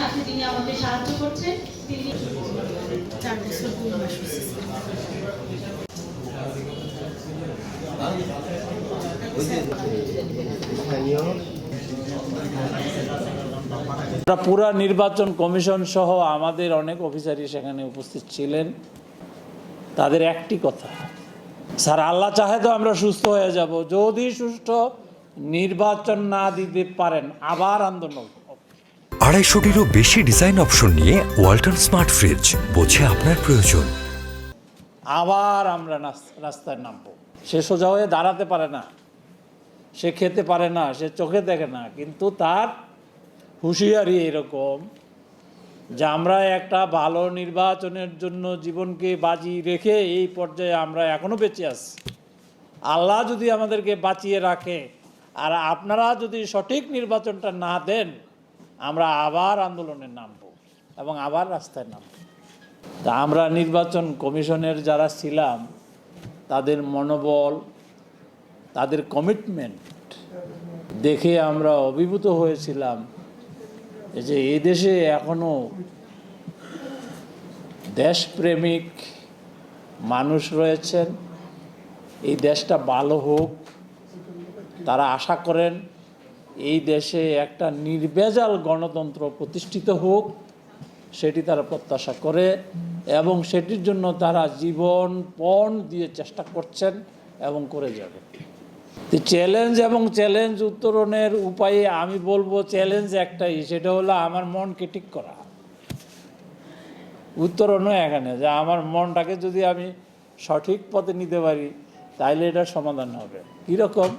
সাথে যিনি আমাকে সাহায্য করছেন তিনি 4 বছর 2 মাস হয়েছে। পুরা নির্বাচন কমিশন সহ আমাদের অনেক অফিসারই সেখানে উপস্থিত ছিলেন। তাদের একটি কথা, স্যার আল্লাহ চাহে তো আমরা সুস্থ হয়ে যাব, যদি সুষ্ঠু নির্বাচন না দিতে পারেন আবার আন্দোলন। 250টিরও বেশি ডিজাইন অপশন নিয়ে ওয়ালটন স্মার্ট ফ্রিজ, বোঝে আপনার প্রয়োজন। আবার আমরা রাস্তায় নামবো। সে সোজা হয়ে দাঁড়াতে পারে না, সে খেতে পারে না, সে চোখে দেখে না, কিন্তু তার হুঁশিয়ারি এরকম যে আমরা একটা ভালো নির্বাচনের জন্য জীবনকে বাজি রেখে এই পর্যায়ে আমরা এখনো বেঁচে আছি। আল্লাহ যদি আমাদেরকে বাঁচিয়ে রাখে আর আপনারা যদি সঠিক নির্বাচনটা না দেন, আমরা আবার আন্দোলনে নামব এবং আবার রাস্তায় নামব। তা আমরা নির্বাচন কমিশনের যারা ছিলাম তাদের মনোবল, তাদের কমিটমেন্ট দেখে আমরা অভিভূত হয়েছিলাম যে এই দেশে এখনো দেশপ্রেমিক মানুষ রয়েছেন। এই দেশটা ভালো হোক, তারা আশা করেন এই দেশে একটা নির্ভেজাল গণতন্ত্র প্রতিষ্ঠিত হোক, সেটি তারা প্রত্যাশা করে এবং সেটির জন্য তারা জীবনপণ দিয়ে চেষ্টা করছেন এবং করে যাবে। চ্যালেঞ্জ এবং চ্যালেঞ্জ উত্তরণের উপায়ে আমি বলবো চ্যালেঞ্জ একটাই, সেটা হলো আমার মনকে ঠিক করা। উত্তরণও এখানে যে আমার মনটাকে যদি আমি সঠিক পথে নিতে পারি তাইলে এটার সমাধান হবে। কীরকম?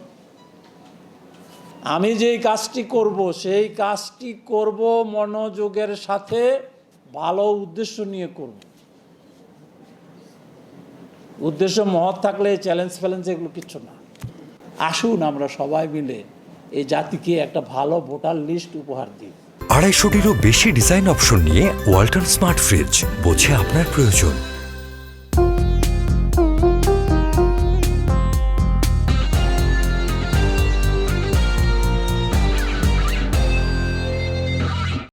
আমি যেই কাজটি করব সেই কাজটি করব মনোযোগের সাথে, ভালো উদ্দেশ্য নিয়ে করব। উদ্দেশ্য মহৎ থাকলে চ্যালেঞ্জ ফ্যালেঞ্জ এগুলো কিচ্ছু না। আসুন আমরা সবাই মিলে এই জাতিকে একটা ভালো ভোটার লিস্ট উপহার দিই। 250টিরও বেশি ডিজাইন অপশন নিয়ে ওয়ালটন স্মার্ট ফ্রিজ, বোঝে আপনার প্রয়োজন।